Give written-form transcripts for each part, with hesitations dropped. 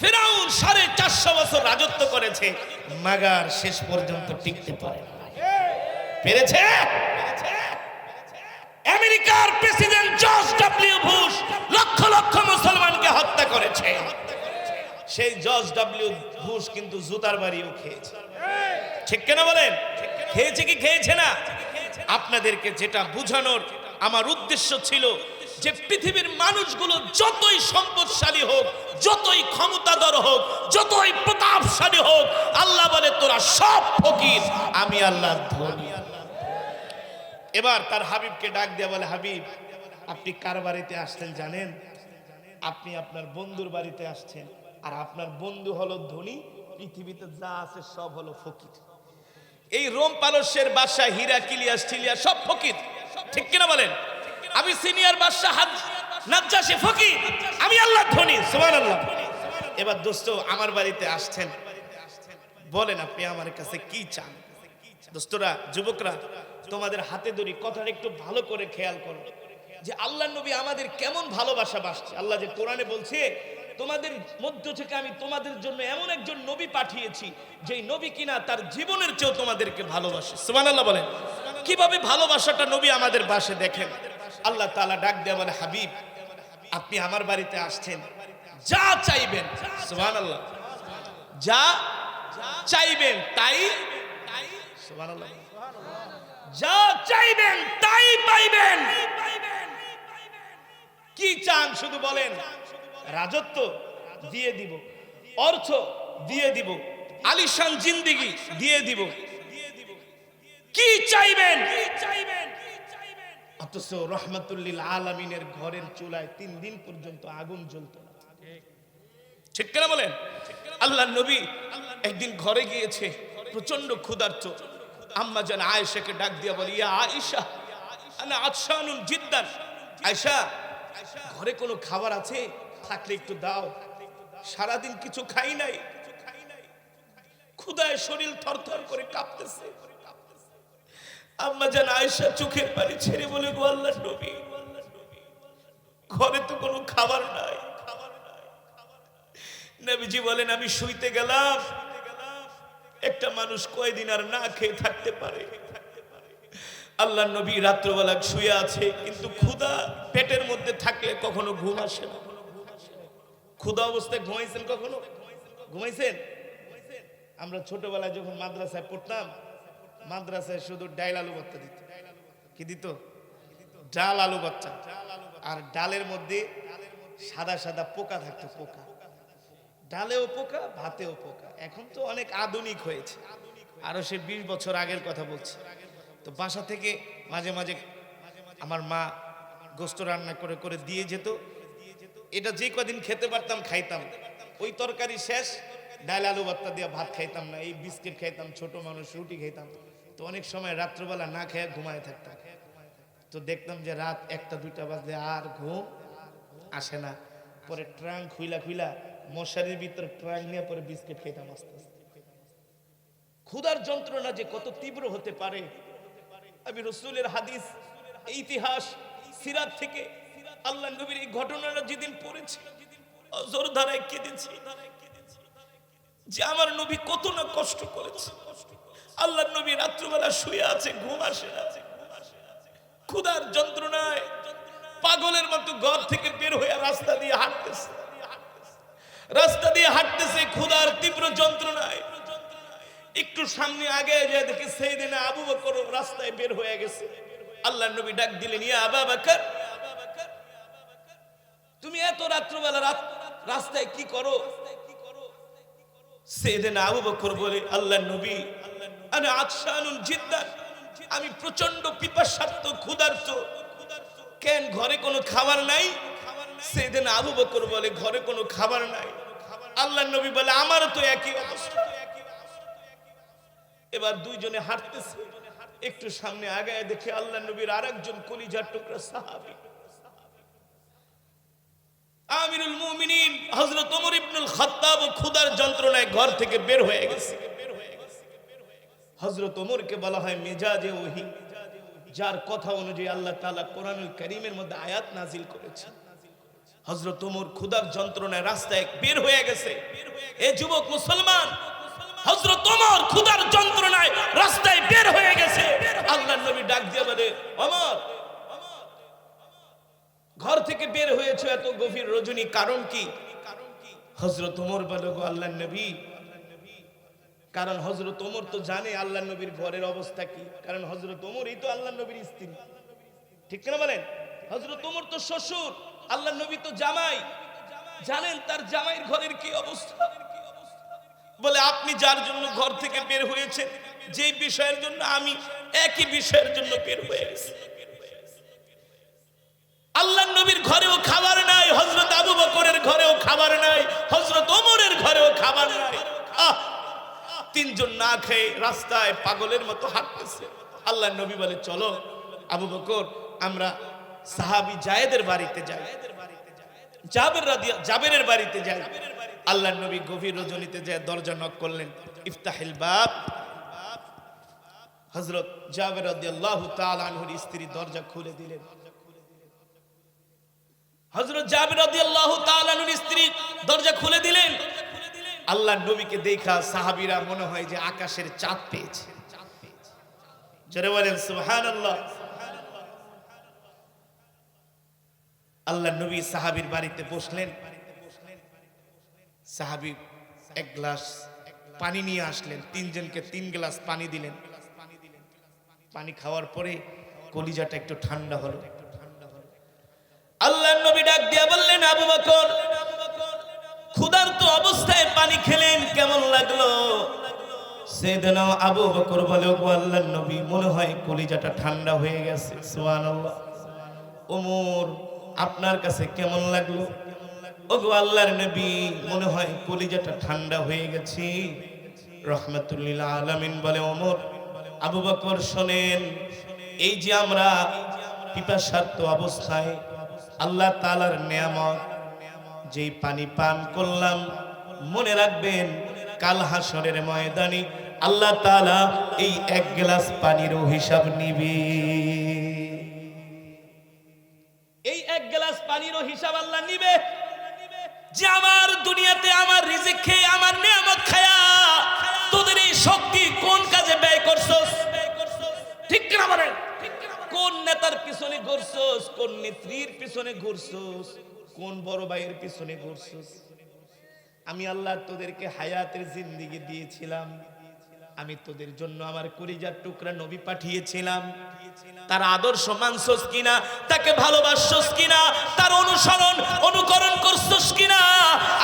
ফিরাউন 450 বছর রাজত্ব করেছে, মাগার শেষ পর্যন্ত টিকতে পারে না। পেরেছে? আমেরিকার president George W Bush lakh lakh মুসলমানকে হত্যা করেছে। সেই জর্জ ডব্লিউ বুশ কিন্তু জুতার বাড়িও খেয়েছে। ঠিক কেনা বলেন? খেয়েছে কি খেয়েছে না? আপনাদেরকে যেটা বুঝানোর আমার উদ্দেশ্য ছিল যে পৃথিবীর মানুষগুলো যতই সম্পদশালী হোক, যতই ক্ষমতাধর হোক, যতই প্রতাপশালী হোক, আল্লাহ বলে তোরা সব ফকির, আমি আল্লাহ ধনী। এবার তার হাবিবকে ডাক দিয়ে বলে, হাবিব আপনি কার বাড়িতে আসছেন জানেন? আপনি আপনার বন্ধুর বাড়িতে আসছেন, আর আপনার বন্ধু হলো ধনী, পৃথিবীতে যা আছে সব হলো ফকির। এই রোম পারস্যের বাদশা হিরাক্লিয়াস টিলিয়াস সব ফকির। ঠিক কিনা বলেন? আমি সিনিয়র বাদশা নাজ্জাশী ফকির, আমি আল্লাহ ধনী। সুবহানাল্লাহ। এবার দোস্ত আমার বাড়িতে আসছেন, বলেন আপনি আমার কাছে কি চান? দোস্তরা, যুবকরা, তোমাদের হাতে ধরি, কথাটা একটু ভালো করে খেয়াল করো যে আল্লাহ নবী আমাদের কেমন ভালোবাসা বাসছে। আল্লাহ যে কোরআনে বলছে, তোমাদের মধ্য থেকে আমি তোমাদের জন্য এমন একজন নবী পাঠিয়েছি যেই নবী কিনা তার জীবনের চেয়েও তোমাদেরকে ভালোবাসে। সুবহানাল্লাহ বলেন। কিভাবে ভালোবাসাটা নবী আমাদের বাসে দেখেন। আল্লাহ তাআলা ডাক দেয়া বলে, হাবিব আপনি আমার বাড়িতে আসছেন, যা চাইবেন, সুবহানাল্লাহ, যা চাইবেন তাই, সুবহানাল্লাহ, যা চাইবেন তাই পাইবেন। কি চান শুধু বলেন। রাজত্ব দিয়ে দিব, অর্থ দিয়ে দিব, আলিশান জিন্দেগি দিয়ে দিব, কি চাইবেন? অথচ রহমাতুল্লিল আলামিনের ঘরের চুলায় 3 দিন পর্যন্ত আগুন জ্বলত না। ঠিক কিনা বলেন? আল্লাহর নবী একদিন ঘরে গিয়েছে, প্রচন্ড ক্ষুধার্ত। আম্মা জান আয়েশাকে ডাক দিয়া বলি, ইয়া আয়েশা আনা আতশানুন জিদ্দান। আয়েশা, ঘরে কোনো খাবার আছে? থাকলে একটু দাও, সারাদিন কিছু খাই নাই, ক্ষুধায় শরীর থরথর করে কাঁপতেছে। আম্মা জান আয়েশা চোখের পানি ছেড়ে বলে, গো আল্লাহর নবী, ঘরে তো কোনো খাবার নাই। নবীজি বলেন, আমি শুইতে গেলাম, একটা মানুষ কয়দিন আর না খেয়ে থাকতে পারে? আল্লাহর নবী রাত্রবেলা শুয়ে আছে, কিন্তু ক্ষুধা পেটের মধ্যে থাকলে কখনো ঘুম আসে না। ক্ষুধা অবস্থায় ঘুমাইছেন কখনো? ঘুমাইছেন? আমরা ছোটবেলায় যখন মাদ্রাসায় পড়তাম, মাদ্রাসায় শুধু ডাল আলু ভর্তা দিত। কি দিত? ডাল আলু ভর্তা। আর ডালের মধ্যে সাদা সাদা পোকা থাকতো, পোকা। ডালেও পোকা, ভাতেও পোকা। এখন তো অনেক আধুনিক হয়েছে, আরো সে 20 বছর আগের কথা বলছি। তো বাসা থেকে মাঝে মাঝে আমার মা গোস্ত রান্না করে করে দিয়ে যেত। এটা যে কদিন খেতে পারতাম খাইতাম। ওই তরকারি শেষ, ডাল আলু ভর্তা দিয়ে ভাত খাইতাম না, এই বিস্কিট খাইতাম, ছোট মানুষ রুটি খাইতাম। তো অনেক সময় রাত্রবেলা না খেয়ে ঘুমায় থাকতাম। তো দেখতাম যে রাত 1টা 2টা বাজলে আর ঘুম আসে না। পরে ট্রাঙ্ক খুইলা মশারির ভিতর ট্রাঙ্ক নিয়ে পরে বিস্কিট খাইতাম আস্তে আস্তে। ক্ষুধার যন্ত্রণা যে কত তীব্র হতে পারে, আমি রাসূলের হাদিস, ইতিহাস, সিরাত থেকে আল্লাহ নবীর এই ঘটনাটা যেদিন পড়েছি, অঝোর ধারায় কেঁদেছি যে আমার নবী কত না কষ্ট করেছে। আল্লাহর নবী রাত্রিবেলা শুয়ে আছে, ঘুম আসে না, ক্ষুধার যন্ত্রণায় পাগলের মতো ঘর থেকে বের হয়ে রাস্তা দিয়ে হাঁটতেছে, ক্ষুধার তীব্র যন্ত্রণায়। একটু সামনে আগে যায় দেখে সাইয়েদনা আবু বকর রাস্তায় বের হয়ে গেছে। আল্লাহর নবী ডাক দিলেন, ইয়া আবু বকর, তুমি এত রাত্রিবেলা রাস্তায় কি করো? সাইয়েদনা আবু বকর বলে, আল্লাহর নবী, আনা আতশানুন জিদ্দান, আমি প্রচন্ড পিপাসার্ত, ক্ষুধার্ত। কেন, ঘরে কোনো খাবার নাই? সাইয়েদনা আবু বকর বলে, ঘরে কোনো খাবার নাই। আল্লাহর নবী বলে, আমারও তো একই অবস্থা। এবার দুইজনে হাঁটতেছে, একটু সামনে আগায় দেখে আল্লাহর নবীর আরেকজন কলিজার টুকরা সাহাবী আমিরুল মুমিনিন হযরত ওমর ইবনুল খাত্তাব ক্ষুধার যন্ত্রণায় ঘর থেকে বের হয়ে গেছে। হযরত ওমরকে বলা হয় মেজাজে ওহী, যার কথা অনুযায়ী আল্লাহ তাআলা কোরআনুল কারীমের মধ্যে আয়াত নাজিল করেছেন। হযরত ওমর ক্ষুধার যন্ত্রণায় রাস্তায় বের হয়ে গেছে। এ যুবক মুসলমান, হযরত ওমর ক্ষুধার যন্ত্রণায় রাস্তায় বের হয়ে গেছে। আল্লাহর নবী ডাক দিয়ে বলে, ওমর, ঘর থেকে বের হয়েছে এত গভীর রজনী, কারণ কি? হযরত ওমর বলে, গো আল্লাহর নবী, কারণ হযরত ওমর তো জানে আল্লাহর নবীর ঘরের অবস্থা কি, কারণ হযরত ওমরই তো আল্লাহর নবীর স্ত্রী, ঠিক না বলেন? হযরত ওমর তো শ্বশুর, আল্লাহর নবী তো জামাই, জানেন তার জামাইয়ের ঘরের কি অবস্থা। বলে, আপনি যার জন্য ঘর থেকে বের হয়েছে, যে বিষয়ের জন্য আমি একই বিষয়ের জন্য বের হয়ে গেছি। আল্লাহর নবীর ঘরেও খাবার নাই, হযরত আবু বকরের ঘরেও খাবার নাই, হযরত ওমরের ঘরেও খাবার নাই। তিনজন না খেয়ে রাস্তায় পাগলের মতো হাঁটতেছে। আল্লাহর নবী বলে, চলো আবু বকর, আমরা সাহাবী জায়েদের বাড়িতে যাই, জাবেরের বাড়িতে যাই। আল্লাহর নবী গভীর রজনীতে যায় দরজা নক করলেন, ইফতাহিল বাব। হযরত জাবের রাদিয়াল্লাহু তাআলা আনহুর স্ত্রী দরজা খুলে দিলেন। হযরত জাবের রাদিয়াল্লাহু তাআলা আনহুর স্ত্রী দরজা খুলে দিলেন। আল্লাহর নবীকে দেখা সাহাবীরা মনে হয় যে আকাশের চাঁদ পেয়েছে। জোরে বলেন সুবহানাল্লাহ। আল্লাহর নবী সাহাবীর বাড়িতে বসলেন। সাহাবী এক গ্লাস পানি নিয়ে আসলেন, তিনজনকে 3 গ্লাস পানি দিলেন। পানি খাওয়ার পরে কলিজাটা একটু ঠান্ডা হলো। আল্লাহর নবী ডাক দিয়ে বললেন, আবু বকর, ক্ষুধার্ত অবস্থায় পানি খেলেন, কেমন লাগলো? সাইয়েদনা আবু বকর বলে, ও আল্লাহর নবী, মনে হয় কলিজাটা ঠান্ডা হয়ে গেছে। সুবহানাল্লাহ। ওমর, আপনার কাছে কেমন লাগলো? ওগো আল্লাহর নবী, মনে হয় কলিজাটা ঠান্ডা হয়ে গেছে। রাহমাতুল্লিল আলামিন বলে, ওমর, আবু বকর শোনেন, এই যে আমরা পিপাসার্ত অবস্থায় আল্লাহ তাআলার নিয়ামত যেই পানি পান করলাম, মনে রাখবেন কাল হাসরের ময়দানে আল্লাহ তাআলা এই 1 গ্লাস পানিরও হিসাব নিবে। এই 1 গ্লাস পানিরও হিসাব আল্লাহ নিবে। যে আমার দুনিয়াতে আমার রিজিক খেয়ে, আমার নিয়ামত খায়া তোদের এই শক্তি কোন কাজে ব্যয় করছস? ঠিক না বলেন? কোন নেতার পিছনে ঘুরছস? কোন নেত্রীর পিছনে ঘুরছস? কোন বড় ভাইয়ের পিছনে ঘুরছস? আমি আল্লাহ তোদেরকে হায়াতের জিন্দেগি দিয়েছিলাম, আমি তোদের জন্য আমার কলিজার টুকরা নবী পাঠিয়েছিলাম। তার আদর্শ মানছস কিনা, তাকে ভালোবাসছস কিনা, তার অনুসরণ অনুকরণ করছস কিনা,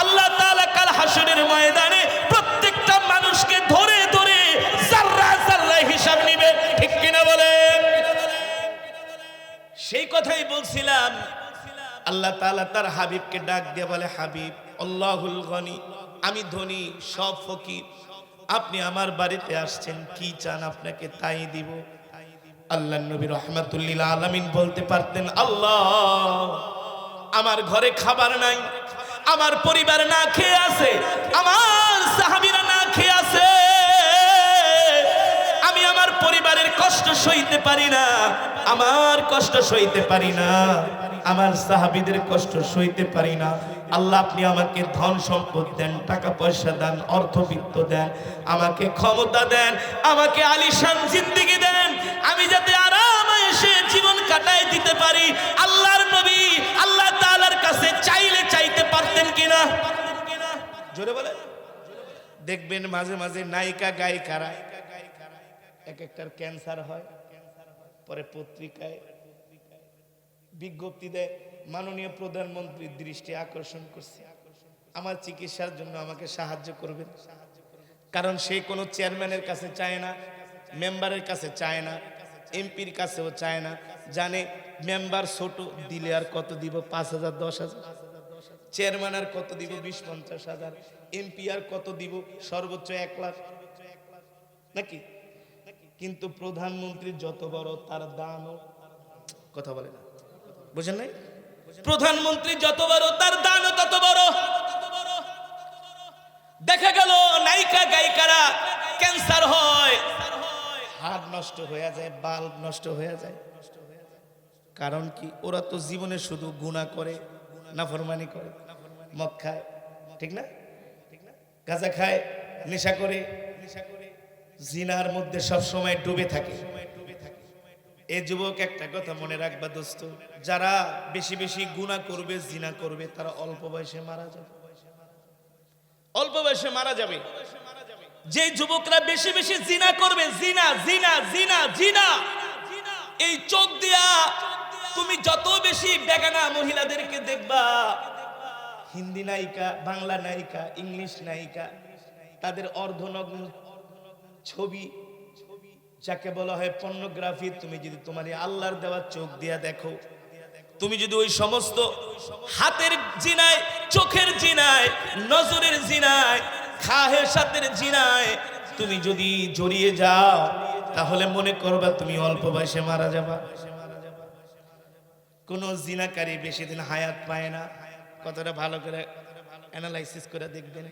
আল্লাহ তাআলা কাল হাসরের ময়দানে প্রত্যেকটা মানুষকে ধরে ধরে যাররা যাররা হিসাব নেবে। ঠিক কিনা বলেন? সেই কথাই বলছিলাম। আল্লাহ তাআলা তার হাবিবকে ডাক দিয়ে বলে, হাবিব, আল্লাহুল গনি, আমি ধনী, সব ফকির, আপনি আমার বাড়িতে আসছেন, কি চান আপনাকে তাই দিব। আল্লাহর নবী রাহমাতুল্লিল আলামিন বলতে পারতেন, আল্লাহ, আমার ঘরে খাবার নাই, আমার পরিবার না খেয়ে আছে, আমার সাহাবীরা না খেয়ে আছে, আমি আমার পরিবারের কষ্ট সইতে পারি না, আমার কষ্ট সইতে পারি না, আমার সাহাবীদের কষ্ট সইতে পারি না। আল্লাহ, আপনি আমাকে ধন সম্পদ দেন, টাকা পয়সা দেন, অর্থবিত্ত দেন, আমাকে ক্ষমতা দেন, আমাকে আলিশান জিন্দেগি দেন, আমি যাতে আরামে এসে জীবন কাটাই দিতে পারি। আল্লাহর নবী আল্লাহ তাআলার কাছে চাইলে চাইতে পারতেন কিনা? জোরে বলে। দেখবেন মাঝে মাঝে নায়িকা গায়িকারা এক একটার ক্যান্সার হয়, পরে পত্রিকায় বিজ্ঞপ্তি দেয়, মাননীয় প্রধানমন্ত্রীর দৃষ্টি আকর্ষণ করছে, আমার চিকিৎসার জন্য আমাকে সাহায্য করবেন। কারণ সে কোনো চেয়ারম্যানের কাছে চায় না, মেম্বারের কাছে চায় না, এমপির কাছেও চায় না, জানে মেম্বার ছোট দিলে আর কত দিব, 5,000 10,000, চেয়ারম্যান আর কত দিব, 20-50,000, এমপি আর কত দিব, সর্বোচ্চ 1 লাখ, নাকি? কিন্তু প্রধানমন্ত্রী যত বড় তার দানও, কথা বলে না, বুঝেন নাই? প্রধানমন্ত্রী যত বড় তার দানও তত বড়। দেখা গেল নায়িকা গায়িকারা ক্যান্সার হয়, হাড় নষ্ট হয়ে যায়, বাল্ব নষ্ট হয়ে যায়। কারণ কি? ওরা তো জীবনে শুধু গুনাহ করে, নাফরমানি করে, মদ খায়, ঠিক না, গাঁজা খায়, নেশা করে, জিনার মধ্যে সব সময় ডুবে থাকে। এই যুবক একটা কথা মনে রাখবা দোস্ত, যারা বেশি বেশি গুনাহ করবে, জিনা করবে, তারা অল্প বয়সে মারা যাবে, অল্প বয়সে মারা যাবে। যে যুবকরা বেশি বেশি জিনা করবে, জিনা জিনা জিনা জিনা, এই চোখ দিয়া তুমি যত বেশি বেগানা মহিলাদেরকে দেখবা, হিন্দি নায়িকা, বাংলা নায়িকা, ইংলিশ নায়িকা, তাদের অর্ধনগ্ন ছবি, যাকে বলা হয় পর্নোগ্রাফি, তুমি যদি তোমার আল্লাহর দেওয়া চোখ দিয়া দেখো, তুমি যদি ওই সমস্ত হাতের জিনায়, চোখের জিনায়, নজরের জিনায়, খাহেসাতের জিনায় তুমি যদি জড়িয়ে যাও, তাহলে মনে করবা তুমি অল্প বয়সে মারা যাবা। কোন জিনাকারী বেশি দিন হায়াত পায় না। কতটা ভালো করে অ্যানালাইসিস করে দেখবেন,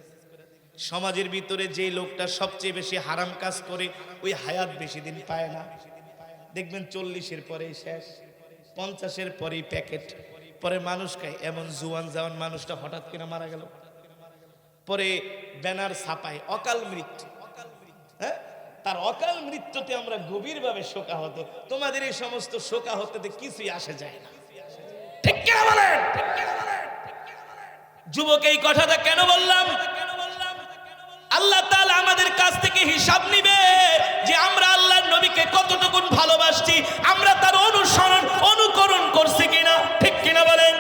সমাজের ভিতরে যে লোকটা সবচেয়ে বেশি হারাম কাজ করে, ওই হায়াত বেশি দিন পায় না। দেখবেন 40-এর পরেই শেষ, 50-এর পরেই প্যাকেট, পরে মানুষ খায়। এমন জুয়ান জাওয়ান মানুষটা হঠাৎ করে মারা গেল, পরে ব্যানার ছাপায় অকাল মৃত্যু। হ্যাঁ, তার অকাল মৃত্যুতে আমরা গভীরভাবে শোকাহত। তোমাদের এই সমস্ত শোকাহততে কিছুই আসে যায় না, ঠিক কিনা বলেন? যুবক, এই কথাটা কেন বললাম? আল্লাহ তাআলা আমাদের কাছ থেকে হিসাব নিবে যে আমরা আল্লাহর নবীকে কতটুকু ভালোবাসছি, আমরা তার অনুসরণ অনুকরণ করছি কিনা, ঠিক কিনা বলেন?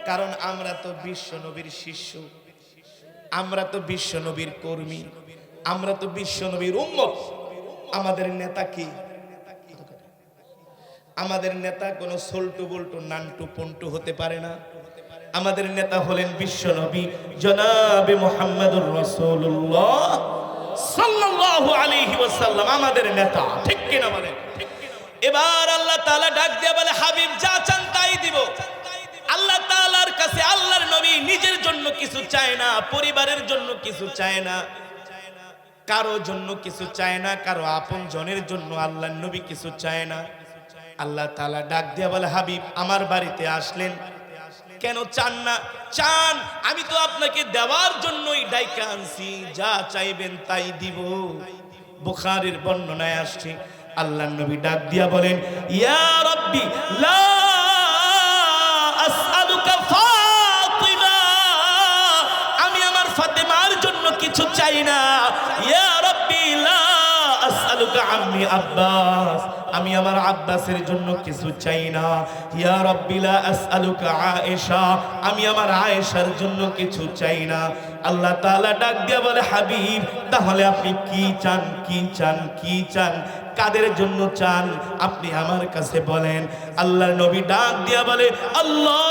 কারণ আমরা তো বিশ্ব নবীর শিষ্য, আমরা তো বিশ্ব নবীর কর্মী, আমরা তো বিশ্ব নবীর উম্মত। আমাদের নেতা কি? আমাদের নেতা কোনো সল্টু বল্টু নান্টু পন্টু হতে পারে না। আমাদের নেতা হলেন বিশ্ব নবী জনাবে মুহাম্মদুর রাসূলুল্লাহ সাল্লাল্লাহু আলাইহি ওয়াসাল্লাম, আমাদের নেতা, ঠিক কিনা বলেন? এবার আল্লাহ তাআলা ডাক দিয়ে বলে, হাবিব যা চান তাই দিব। আল্লাহ তাআলার কাছে আল্লাহর নবী নিজের জন্য কিছু চায় না, পরিবারের জন্য কিছু চায় না, কারো জন্য কিছু চায় না, কারো আপন জনের জন্য আল্লাহর নবী কিছু চায় না। আল্লাহ তাআলা ডাক দিয়ে বলে, হাবিব আমার বাড়িতে আসলেন, কেন চান না? চান, আমি তো আপনাকে দেওয়ার জন্যই ডাইকা আনছি, যা চাইবেন তাই দিব। বুখারীর বর্ণনায় আসছে, আল্লাহর নবী ডাক দিয়া বলেন, ইয়া রাব্বি লা আসআলুকা ফাতিমা, আমি আমার ফাতেমার জন্য কিছু চাই না। ইয়া রাব্বি লা আসআলুকা আম্মি আব্বাস, আমি আমার আব্বাসের জন্য কিছু চাই না। ইয়া রাব্বি লা আসআলুকা আয়েশা, আমি আমার আয়েশার জন্য কিছু চাই না। আল্লাহ তাআলা ডাক দিয়ে বলে, হাবিব তাহলে আপনি কি চান, কি চান, কি চান, কাদের জন্য চান আপনি আমার কাছে বলেন। আল্লাহর নবী ডাক দিয়া বলে, আল্লাহ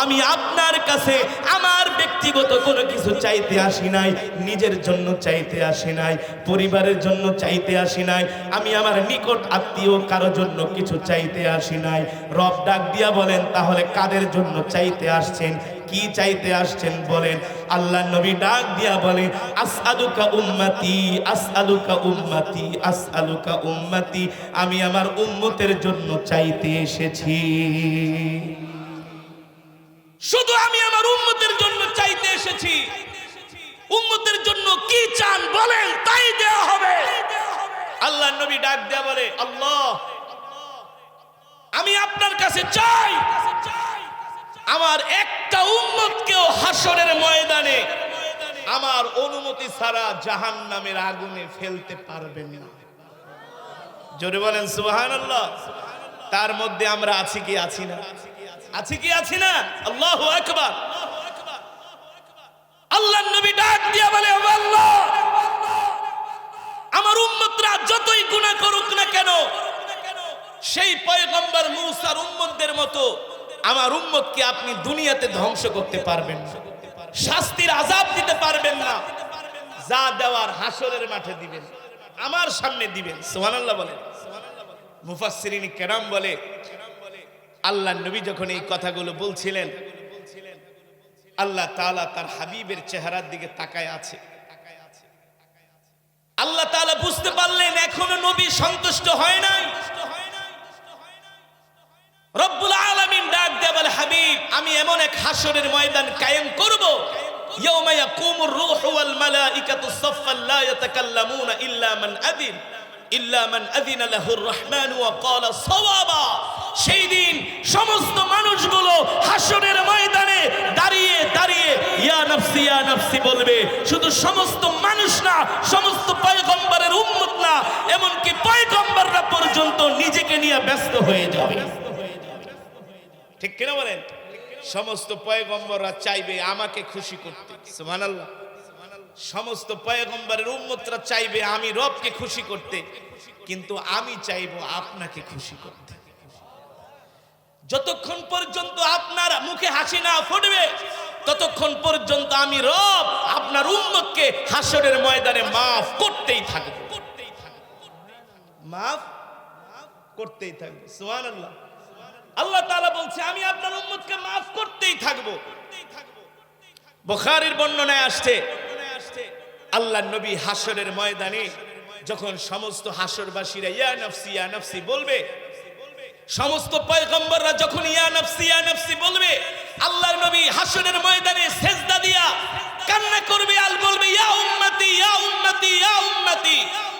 আমি আপনার কাছে আমার ব্যক্তিগত কোনো কিছু চাইতে আসি নাই, নিজের জন্য চাইতে আসি নাই, পরিবারের জন্য চাইতে আসি নাই, আমি আমার নিকট আত্মীয় কারো জন্য কিছু চাইতে আসি নাই। রব ডাক দিয়া বলেন, তাহলে কাদের জন্য চাইতে আসছেন, কি চাইতে আসছেন বলেন। আল্লাহ নবী ডাক দিয়া বলে, আসআলুকা উম্মতি, আসআলুকা উম্মতি, আসআলুকা উম্মতি, আমি আমার উম্মতের জন্য চাইতে এসেছি। শুধু আমি আমার উম্মতের জন্য চাইতে এসেছি। উম্মতের জন্য কি চান বলেন, তাই দেওয়া হবে। আল্লাহ নবী ডাক দেয়া বলে, আল্লাহ আমি আপনার কাছে চাই আমার একটা উম্মতকেও হাসরের ময়দানে আমার অনুমতি ছাড়া জাহান্নামের আগুনে ফেলতে পারবেন না। জোরে বলেন সুবহানাল্লাহ। তার মধ্যে আমরা আছি কি আছি না? আছি কি আছি না? আল্লাহু আকবার। আল্লাহর নবী ডাক দিয়া বলে, আল্লাহ আমার উম্মতরা যতই গুনাহ করুক না কেন, সেই পয়গম্বর মূসার উম্মতদের মতো আমার উম্মতকে আপনি দুনিয়াতে ধ্বংস করতে পারবেন না, শাস্তির আযাব দিতে পারবেন না। যা দেওয়ার হাসরের মাঠে দিবেন, আমার সামনে দিবেন। সুবহানাল্লাহ বলেন। মুফাসসিরিন কেরাম বলে, আল্লাহর নবী যখন এই কথাগুলো বলছিলেন, আল্লাহ তাআলা তার হাবিবের চেহারার দিকে তাকায় আছে। আল্লাহ তাআলা বুঝতে পারলেন এখনো নবী সন্তুষ্ট হয় নাই। রব্বুল আলামিন ডাক দিয়ে বলে, হাবিব আমি এমন এক হাসরের ময়দান কায়েম করব ইয়াউমা ইয়াকুমুর রূহু ওয়াল মালাইকাতু সাফফান লা ইয়াতাকাল্লামুনা ইল্লা মান আযিনা লাহুর রহমানু ওয়া ক্বালা সাওয়াবা। সেই দিন সমস্ত মানুষগুলো হাসরের ময়দানে দাঁড়িয়ে দাঁড়িয়ে ইয়া নাফসি বলবে। শুধু সমস্ত মানুষ না, সমস্ত পয়গম্বরের উম্মত না, এমনকি পয়গম্বররা পর্যন্ত নিজেকে নিয়ে ব্যস্ত হয়ে যাবে। ঠিক কিনা বলেন? সমস্ত পয়গম্বররা চাইবে আমাকে খুশি করতে, সুবহানাল্লাহ। সমস্ত পয়গম্বরের উম্মতরা চাইবে আমি রবকে খুশি করতে, কিন্তু আমি চাইবো আপনাকে খুশি করতে। যতক্ষণ পর্যন্ত আপনার মুখে হাসি না ফুটবে ততক্ষণ পর্যন্ত আমি রব আপনার উম্মতকে হাসরের ময়দানে মাফ করতেই থাকবো, মাফ করতেই থাকবো। সুবহানাল্লাহ। আল্লাহ তাআলা বলছে আমি আপনার উম্মতকে মাফ করতেই থাকবো। বুখারীর বর্ণনায় আসছে আল্লাহর নবী হাসরের ময়দানে যখন সমস্ত হাসরবাসীরা ইয়া নাফসি বলবে, সমস্ত পয়গম্বররা যখন ইয়া নাফসি বলবে, আল্লাহর নবী হাসরের ময়দানে সিজদা দিয়া কান্না করবে আর বলবে ইয়া উম্মতি ইয়া উম্মতি ইয়া উম্মতি।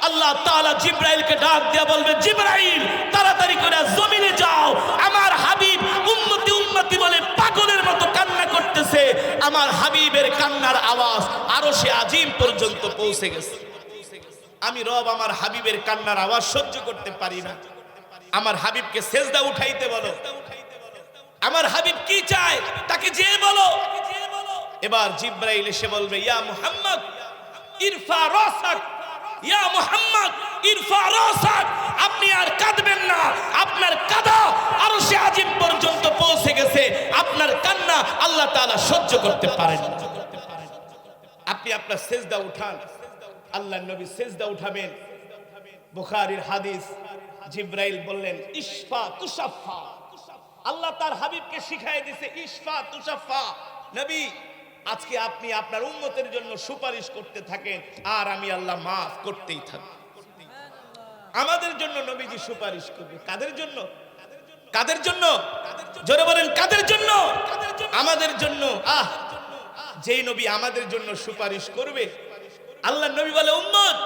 আল্লাহ তাআলা জিবরাইলকে ডাক দিয়া বলবে, জিবরাইল তাড়াতাড়ি করে জমিনে যাও, আমার হাবিব উম্মতি উম্মতি বলে পাগলের মতো কান্না করতেছে। আমার হাবিবের কান্নার আওয়াজ আরশে আজিম পর্যন্ত পৌঁছে গেছে। আমি রব আমার হাবিবের কান্নার আওয়াজ সহ্য করতে পারি না। আমার হাবিবকে সিজদা উঠাইতে বলো। আমার হাবিব কি চায় তাকে যে বলো। এবার জিবরাইল এসে বলবে ইয়া মুহাম্মদ ইরফা রাসাক, ইয়া মুহাম্মদ ইরফা রাসাক। আপনি আর কাঁদবেন না, আপনার কাঁদা আরশে আজিম পর্যন্ত পৌঁছে গেছে। আপনার কান্না আল্লাহ তাআলা সহ্য করতে পারেন না। আপনি আপনার সিজদা উঠান। আল্লাহর নবী সিজদা উঠাবেন। বুখারীর হাদিস, জিবরাইল বললেন ইশফা তুশাফা। আল্লাহ তার হাবিবকে শিখাই দিয়েছে ইশফা তুশাফা। নবী আজকে আপনি আপনার উম্মতের জন্য সুপারিশ করতে থাকেন আর আমি আল্লাহ মাফ করতেই থাকি। আমাদের জন্য নবীজি সুপারিশ করবে। কাদের জন্য? কাদের জন্য? জোরে বলেন কাদের জন্য? আমাদের জন্য। যেই নবী আমাদের জন্য সুপারিশ করবে, আল্লাহ নবী বলে উম্মত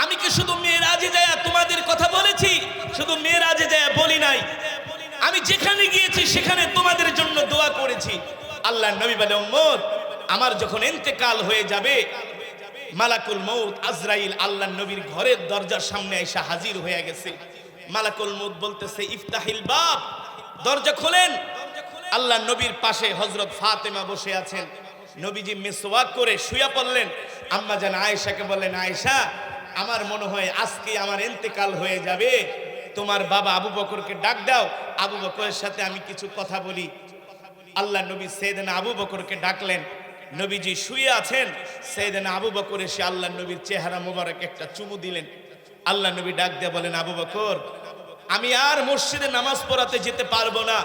আমি কি শুধু মেরাজে যায় তোমাদের কথা বলেছি? শুধু মেরাজে যায় বলি নাই, আমি যেখানে গিয়েছি সেখানে তোমাদের জন্য দোয়া করেছি। আল্লাহ নবী বলে উম্মত আমার যখন ইন্তেকাল হয়ে যাবে, মালাকুল মউত আজরাইল আল্লাহ নবীর ঘরের দরজার সামনে এসে হাজির হয়ে গেছে। মালাকুল মউত বলতেছে ইফতাহিল বাব, দরজা খোলেন। আল্লাহ নবীর পাশে হযরত ফাতেমা বসে আছেন। নবীজি মিসওয়াক করে শুয়ে পড়লেন। আম্মা জান আয়েশাকে বললেন, আয়েশা আমার মনে হয় আজকে আমার ইন্তেকাল হয়ে যাবে, তোমার বাবা আবু বকরকে ডাক দাও, আবু বকরের সাথে আমি কিছু কথা বলি। আল্লাহ নবী সাইয়েদনা আবু বকরকে ডাকলেন। নবীজি শুয়ে আছেন, সাইয়েদনা আবু বকর এসে আল্লাহ নবীর চেহারা মোবারক একটা চুমু দিলেন। আল্লাহ নবী ডাক দিয়ে বলেন, আবু বকর আমি আর মসজিদে নামাজ পড়াতে যেতে পারবো না,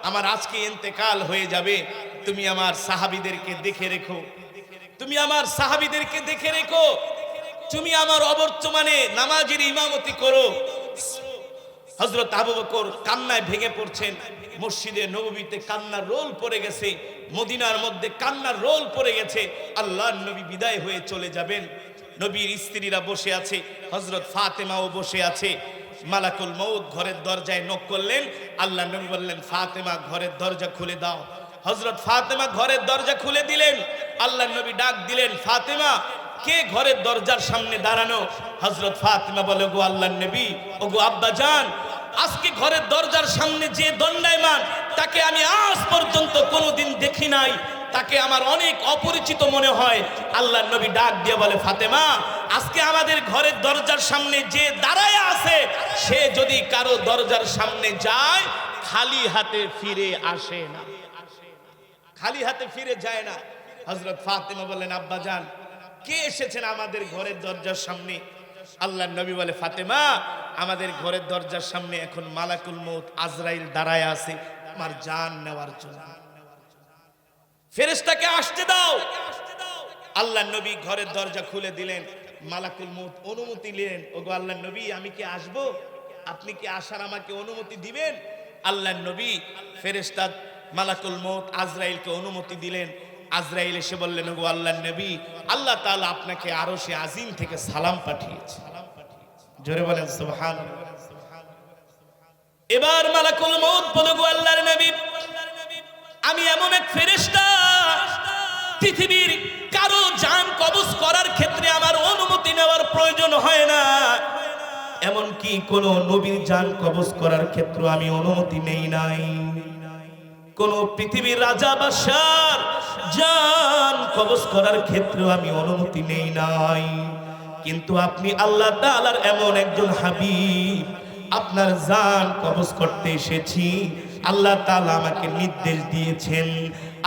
আমার আজকে ইন্তেকাল হয়ে যাবে, তুমি আমার সাহাবীদেরকে দেখে রেখো, তুমি আমার সাহাবীদেরকে দেখে রেখো, তুমি আমার অবর্তমানে নামাজের ইমামতি করো। হযরত আবু বকর কান্নায় ভেঙে পড়ছেন। মসজিদে নববীতে কান্নার রোল পড়ে গেছে, মদিনার মধ্যে কান্নার রোল পড়ে গেছে। আল্লাহর নবী বিদায় হয়ে চলে যাবেন। নবীর স্ত্রীরা বসে আছে, হযরত ফাতেমাও বসে আছে। মালাকুল মউত ঘরের দরজায় নক করলেন। আল্লাহ নবী বললেন, ফাতেমা ঘরের দরজা খুলে দাও। হযরত ফাতেমা ঘরের দরজা খুলে দিলেন। আল্লাহ নবী ডাক দিলেন, ফাতেমা কে ঘরের দরজার সামনে দাঁড়ানো? হযরত ফাতেমা বলে, গো আল্লাহর নবী, ও গো আব্বা জান, আজকে ঘরের দরজার সামনে যে দণ্ডায়মান তাকে আমি আজ পর্যন্ত কোনোদিন দেখি নাই, তাকে আমার অনেক অপরিচিত মনে হয়। আল্লাহর নবী ডাক দিয়ে বলে, ফাতেমা আজকে আমাদের ঘরের দরজার সামনে যে দাঁড়ায় আছে সে যদি কারো দরজার সামনে যায় খালি হাতে ফিরে আসে না, খালি হাতে ফিরে যায় না। হযরত ফাতেমা বললেন, আব্বা জান কে এসেছেন আমাদের ঘরের দরজার সামনে? আল্লাহর নবী বলে, ফাতেমা আমাদের ঘরের দরজার সামনে এখন মালাকুল মউত আজরাইল দাঁড়ায় আছে আমার জান নেওয়ার জন্য, ফেরেশতাকে আসতে দাও। আল্লাহর নবী ঘরের দরজা খুলে দিলেন। মালাকুল মউত অনুমতি নিলেন, ওগো আল্লাহর নবী আমি কি আসবো? আপনি কি আসার আমাকে অনুমতি দিবেন? আল্লাহর নবী ফেরেশতা মালাকুল মউত আজরাইলকে অনুমতি দিলেন। আজরাইল এসে বললেন, ওগো আল্লাহর নবী, আল্লাহ তাআলা আপনাকে আরশে আজিম থেকে সালাম পাঠিয়েছে। জোরে বলেন সুবহানাল্লাহ। এবার মালাকুল মউত বলে, গো আল্লাহর নবী, আমি এমন এক ফেরেশতা, পৃথিবীর কারো জান কবজ করার ক্ষেত্রে আমার অনুমতি নেওয়ার প্রয়োজন হয় না, এমনকি কোন নবীর জান কবজ করার ক্ষেত্রে আমি অনুমতি নেই নাই। কোন পৃথিবীর রাজা বাদশার জান কবজ করার ক্ষেত্রে আমি অনুমতি নেই নাই। কিন্তু আপনি আল্লাহ তাআলার এমন একজন হাবিব, আপনার জান কবজ করতে এসেছি। আল্লাহ তাআলা আমাকে নির্দেশ দিয়েছেন,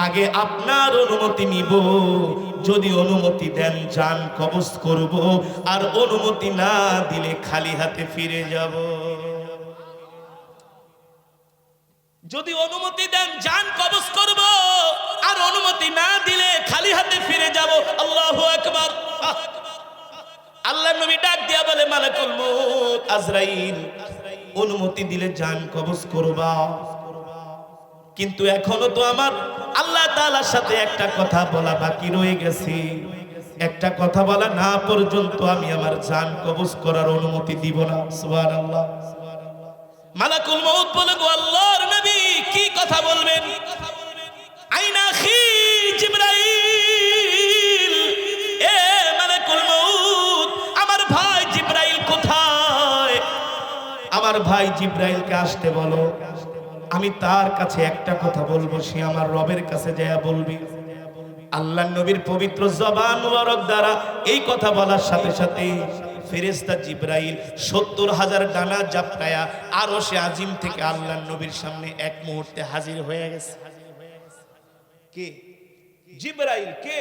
আগে আপনার অনুমতি নিব, যদি অনুমতি দেন জান কবজ করব, আর অনুমতি না দিলে খালি হাতে ফিরে যাব। যদি অনুমতি দেন জান কবজ করব, আর অনুমতি না দিলে খালি হাতে ফিরে যাব। আল্লাহু আকবার। আল্লাহর নবী ডাক দিয়া বলে, মালাকুল মউত আজরাইল, অনুমতি দিলে জান কবজ করবা, কিন্তু এখনো তো আমার আল্লাহ তাআলার সাথে একটা কথা বলা বাকি রয়ে গেছে। একটা কথা বলা না পর্যন্ত আমি আমার জান কবজ করার অনুমতি দিব না। সুবহানাল্লাহ। মালাকুল মউত বলে, গো আল্লাহর নবী, কি কথা বলবেন? আইনা আখি জিবরাইল, এ মালাকুল মউত, আমার ভাই জিবরাইল কোথায়? আমার ভাই জিবরাইলকে আসতে বলো, আমি তার কাছে একটা কথা বলবো, সে আমার রবের কাছে যায়া বলবি। আল্লাহর নবীর পবিত্র জবান মুবারক দ্বারা এই কথা বলার সাথে সাথে ফেরেশতা জিবরাইল ৭০,০০০ ডানা জাপটায়া আরশে আজিম থেকে আল্লাহর নবীর সামনে এক মুহূর্তে হাজির হয়ে গেছে। কে? জিবরাইল। কে?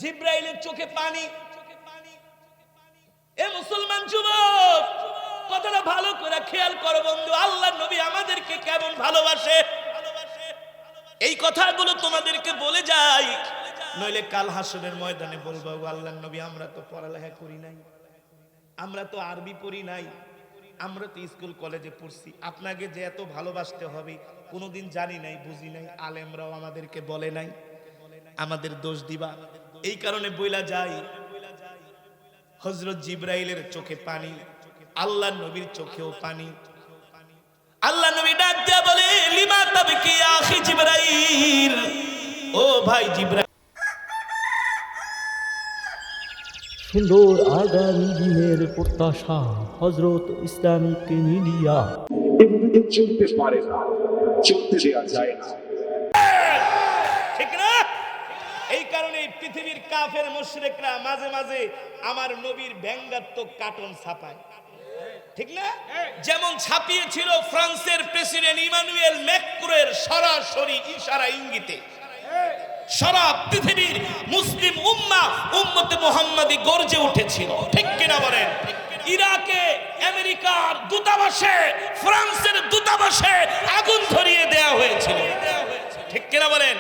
জিবরাইলের চোখে পানি। এ মুসলমান যুবক, কথাটা ভালো করে খেয়াল করো বন্ধু, আল্লাহর নবী আমাদেরকে কেমন ভালোবাসে। এই কথাগুলো তোমাদেরকে বলে যাই, নইলে কাল হাসরের ময়দানে বলবো, আল্লাহর নবী, আমরা তো পড়ালেখা করি নাই, আমরা তো আরবি পড়ি নাই, আমরা তো স্কুল কলেজে পড়ছি, আপনাকে যে এত ভালোবাসতে হবে কোনোদিন জানি নাই, বুঝি নাই, আলেমরাও আমাদেরকে বলে নাই, আমাদের দোষ দিবা। এই কারণে বইলা যাই, হযরত জিবরাইলের চোখে পানি, আল্লাহর নবীর চোখেও পানি। আল্লাহ নবী ডাক দিয়া বলে, লিমা তাবকি ইয়া আখি জিবরাইল, ও ভাই জিবরাইল। সুন্দর আগামী দিনের প্রত্যাশা, হযরত ইসলামিক মিডিয়া। এভাবে চলতে পারে না, চলতে দেওয়া যায় না, ঠিক না? এই কারণে পৃথিবীর কাফের মুশরিকরা মাঝে মাঝে আমার নবীর ব্যঙ্গাত্মক কার্টুন ছাপায়, ঠিক না? যেমন ছাপিয়েছিল ফ্রান্সের প্রেসিডেন্ট ইমানুয়েল ম্যাক্রোর সরাসরি ইশারা ইঙ্গিতে সারা পৃথিবীর মুসলিম উম্মতে মুহাম্মাদি গর্জে উঠেছিল, ঠিক কিনা বলেন? ইরাকে আমেরিকার দূতাবাসে, ফ্রান্সের দূতাবাসে আগুন ধরিয়ে দেওয়া হয়েছিল, ঠিক কিনা বলেন?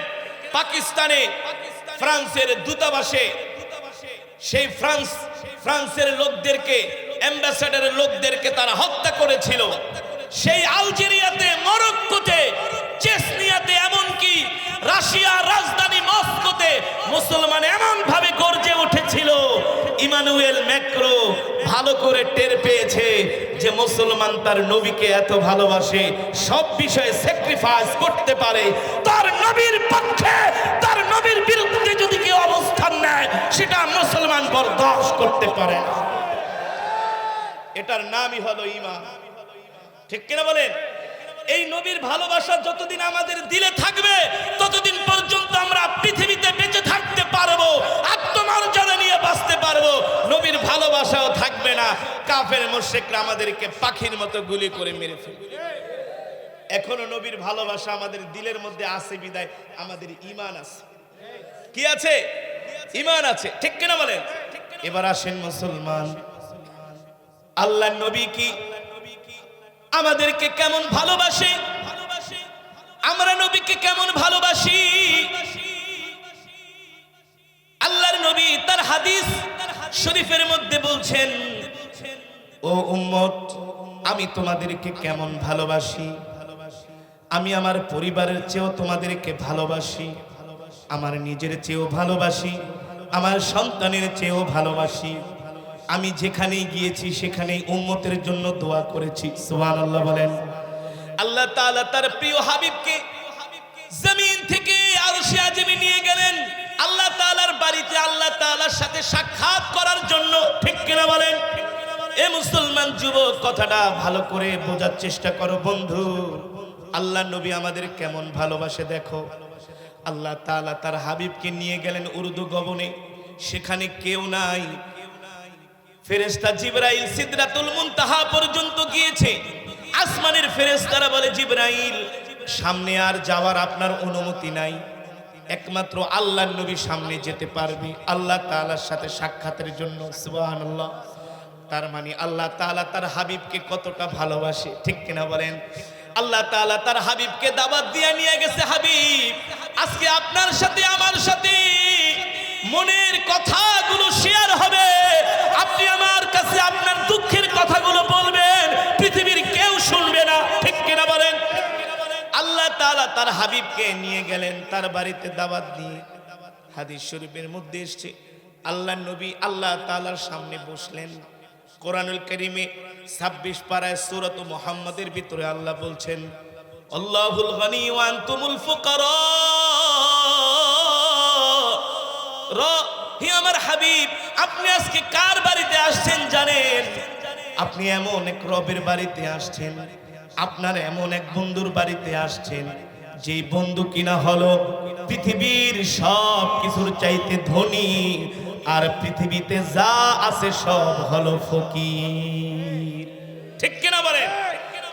পাকিস্তানে ফ্রান্সের দূতাবাসে সেই ফ্রান্সের লোকদেরকে, অ্যাম্বাসেডারের লোকদেরকে তারা হত্যা করেছিল। সেই আলজেরিয়াতে, মরক্কোতে, চেচনিয়াতে, এমনকি রাশিয়ার রাজধানী মস্কোতে মুসলমান এমন ভাবে গর্জে উঠেছিল। ইমানুয়েল ম্যাক্রো ভালো করে টের পেয়েছে যে মুসলমান তার নবীকে এত ভালোবাসে, সব বিষয়ে স্যাক্রিফাইস করতে পারে। তার নবীর পক্ষে, তার নবীর বিরুদ্ধে যদি কেউ অবস্থান নেয়, সেটা মুসলমান বরদাস্ত করতে পারে না। এটার নামই হলো ঈমান, ঠিক কিনা বলেন? এই নবীর ভালোবাসা যতদিন আমাদের দিলে থাকবে, ততদিন পর্যন্ত আমরা পৃথিবীতে বেঁচে থাকতে পারবো, আত্মমর্যাদা নিয়ে বাঁচতে পারবো। নবীর ভালোবাসাও থাকবে না, কাফের মুশরিকরা আমাদেরকে পাখির মতো গুলি করে মেরে ফেলবে। এখনো নবীর ভালোবাসা আমাদের দিলের মধ্যে আছে বিদায় আমাদের ঈমান আছে। কি আছে? ঈমান আছে, ঠিক কিনা বলেন? এবার আসেন মুসলমান, আল্লাহর নবী কি আমাদেরকে কেমন ভালোবাসে, আমরা নবীকে কেমন ভালোবাসি। আল্লাহর নবী তার হাদিস শরীফের মধ্যে বলছেন, ও উম্মত, আমি তোমাদেরকে কেমন ভালোবাসি। আমি আমার পরিবারের চেয়েও তোমাদেরকে ভালোবাসি, আমার নিজের চেয়েও ভালোবাসি, আমার সন্তানের চেয়েও ভালোবাসি। আমি যেখানেই গিয়েছি সেখানেই উম্মতের জন্য দোয়া করেছি। সুবহানাল্লাহ বলেন। আল্লাহ তাআলা তার প্রিয় হাবিবকে জমিন থেকে আরশে আজিমে নিয়ে গেলেন আল্লাহ তাআলার বাড়িতে আল্লাহ তাআলার সাথে সাক্ষাৎ করার জন্য। ঠিক কিনা বলেন? এ মুসলমান যুবক, কথাটা ভালো করে বোঝার চেষ্টা করো বন্ধু। আল্লাহ নবী আমাদের কেমন ভালোবাসে দেখো। আল্লাহ তাআলা তার হাবিবকে নিয়ে গেলেন উর্দু গগনে, সেখানে কেউ নাই। ফেরেশতা জিবরাইল সিদরাতুল মুনতাহা পর্যন্ত গিয়েছে। আসমানের ফেরেশতারা বলে, জিবরাইল সামনে আর যাওয়ার আপনার অনুমতি নাই, একমাত্র আল্লাহর নবী সামনে যেতে পারবে আল্লাহ তাআলার সাথে সাক্ষাতের জন্য। সুবহানাল্লাহ। তার মানে আল্লাহ তাআলা তার হাবিবকে কতটা ভালোবাসে। ঠিক কিনা বলেন? আল্লাহ তাআলা তার হাবিবকে দাওয়াত দিয়ে নিয়ে গেছে। হাবিব, আজকে আপনার সাথে আমার সাথে মনের কথাগুলো শেয়ার হবে। আপনি আমার কাছে আপনার দুঃখের কথাগুলো বলবেন, পৃথিবীর কেউ শুনবে না। ঠিক কিনা বলেন? আল্লাহ তাআলা তার হাবিবকে নিয়ে গেলেন তার বাড়িতে দাওয়াত দিয়ে। হাদিস শরীফের মধ্যে এসেছে, আল্লাহ নবী আল্লাহ তাআলার সামনে বসলেন। কোরআনুল কারীমে 26 পারায় সূরাত মুহাম্মাদের ভিতরে আল্লাহ বলছেন, আল্লাহুল গনি ওয়া আনতুমুল ফুকারা। হে আমার হাবিব, আপনি আজকে কার বাড়িতে আসছেন জানেন? আপনি এমন এক রবের বাড়িতে আসছেন, আপনার এমন এক বন্ধুর বাড়িতে আসছেন, যেই বন্ধু কিনা হলো পৃথিবীর সব কিছুর চাইতে ধনী, আর পৃথিবীতে যা আছে সব হলো ফকির। ঠিক কিনা বলেন?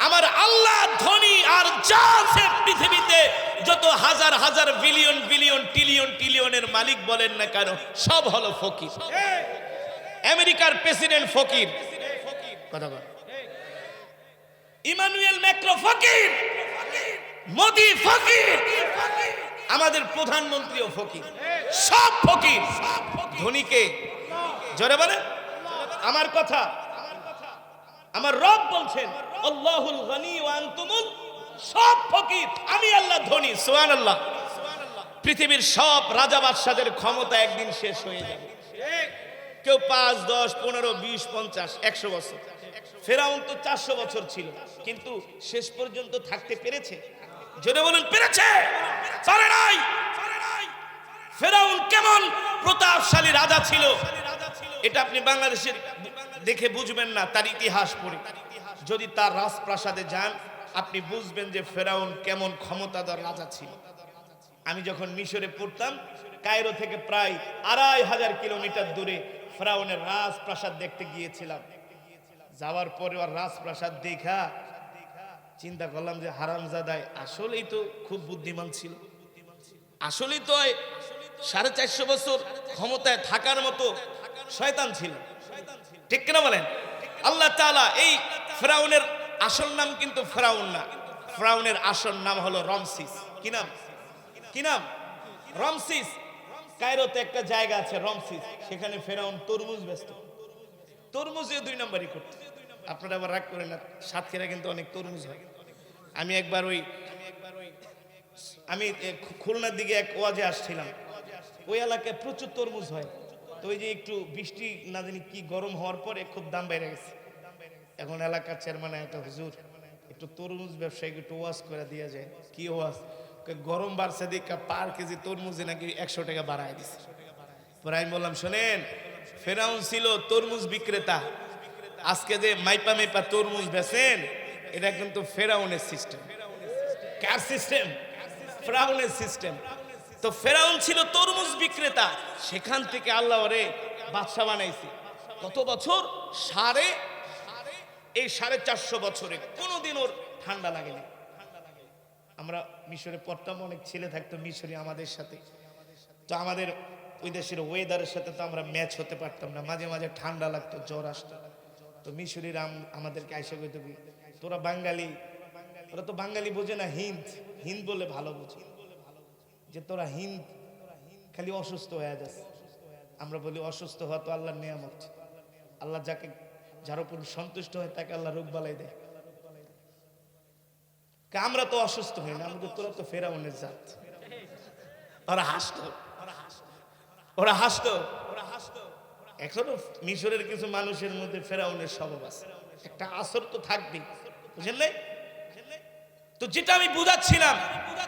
আমার আল্লাহ ধনী, আর যা আছে পৃথিবীতে যত হাজার হাজার বিলিয়ন বিলিয়ন ট্রিলিয়ন ট্রিলিয়নের মালিক বলেন না কেন, সব হলো ফকির। আমেরিকার প্রেসিডেন্ট ফকির, কথা বল। ইমানুয়েল ম্যাক্রো ফকির, মোদি ফকির, আমাদের প্রধানমন্ত্রীও ফকির, সব ফকির। ধনীকে জোরে বলে আমার কথা। আমার রব বলছেন, আল্লাহুল গনি ওয়া আনতুমুল, সব ফকির, আমি আল্লাহ ধনী। সুবহানাল্লাহ। পৃথিবীর সব রাজা বাদশাদের ক্ষমতা একদিন শেষ হয়ে যাবে। কেউ 5, 10, 15, 20, 50, 100 বছর। ফেরাউন তো 400 বছর ছিল, কিন্তু শেষ পর্যন্ত থাকতে পেরেছে? জোরে বলুন, পেরেছে? পারে নাই। ফেরাউন কেমন প্রতাপশালী রাজা ছিল, এটা আপনি বাংলাদেশের দেখে বুঝবেন না, তার ইতিহাস পড়ে। যদি তার রাজপ্রাসাদে যান আপনি বুঝবেন যে ফেরাউন কেমন ক্ষমতাধর রাজা ছিল। আমি যখন মিশরে পড়তাম, কায়রো থেকে প্রায় 2500 কিলোমিটার দূরে ফেরাউনের রাজপ্রাসাদ দেখতে গিয়েছিলাম। যাওয়ার পরে আর রাজপ্রাসাদ দেখা চিন্তা করলাম যে হারামজাদাই আসলেই তো খুব বুদ্ধিমান ছিল, আসলেই তো 450 বছর ক্ষমতায় থাকার মতো শয়তান ছিল। ঠিক কিনা বলেন? আল্লাহ তাআলা এই ফেরাউনের আসল নাম কিন্তু ফেরাউন না, ফেরাউনের আসল নাম হলো রমসিস। কি নাম? কি নাম? রমসিস। কায়রোতে একটা জায়গা আছে রমসিস, সেখানে ফেরাউন তরমুজ বেচত। তরমুজে 2 নম্বরই করত। আপনারা আবার রাগ করেন না, সাতক্ষীরা কিন্তু অনেক তরমুজ হয়। আমি একবার আমি খুলনার দিকে এক ওয়াজে আসছিলাম, ওই এলাকায় প্রচুর তরমুজ হয়। তো ওই যে একটু বৃষ্টি না জানি কি গরম হওয়ার পরে খুব দাম বেড়ে গেছে। এখন এলাকার চেয়ারম্যান একটা, হুজুর একটু তরমুজ ব্যবসায়ীকে একটু ওয়াজ করে দেওয়া যায়। কি ওয়াজ? গরম বাড়ছে দেখা পার কেজি তরমুজে নাকি 100 টাকা বাড়ায় দিছে। পরে আমি বললাম, শোনেন, ফেরাউন ছিল তরমুজ বিক্রেতা, আজকে যে মাইপা মাইপা তরমুজ বেচেন এটা কিন্তু ফেরাউনের সিস্টেম। কার সিস্টেম? ফেরাউনের সিস্টেম। তো ফেরাউন ছিল তরমুজ বিক্রেতা, সেখান থেকে আল্লাহ ওরে বাদশা বানাইছে। কত বছর? 450 বছরে কোনোদিন ওর ঠান্ডা লাগেনি। আমরা মিশরে পড়তাম, অনেক ছেলে থাকতো মিশরে আমাদের সাথে। তো আমাদের ওই দেশের ওয়েদারের সাথে তো আমরা ম্যাচ হতে পারতাম না, মাঝে মাঝে ঠান্ডা লাগতো, জ্বর আসতো। তো মিশরিরা আমাদেরকে আইসা কইতো, তোরা বাঙালি, ওরা তো বাঙালি বোঝে না, হিন্দ হিন্দ বলে ভালো বোঝে, যে তোরা হিন্দ খালি অসুস্থ হয়ে যাচ্ছে। আমরা বলি অসুস্থ হওয়া তো আল্লাহর নিয়ামত। আল্লাহ যার উপর সন্তুষ্ট হয় তাকে আল্লাহ রোগ বালাই দেয়। আমরা তো অসুস্থ হই না, আমাদের তোরা তো ফেরাউনের জাত। ওরা হাসতো, ওরা হাসতো। এখনো মিশরের কিছু মানুষের মধ্যে ফেরাউনের স্বভাব আছে, একটা আসর তো থাকবেই, বুঝলেন? তো যেটা আমি বুঝাচ্ছিলাম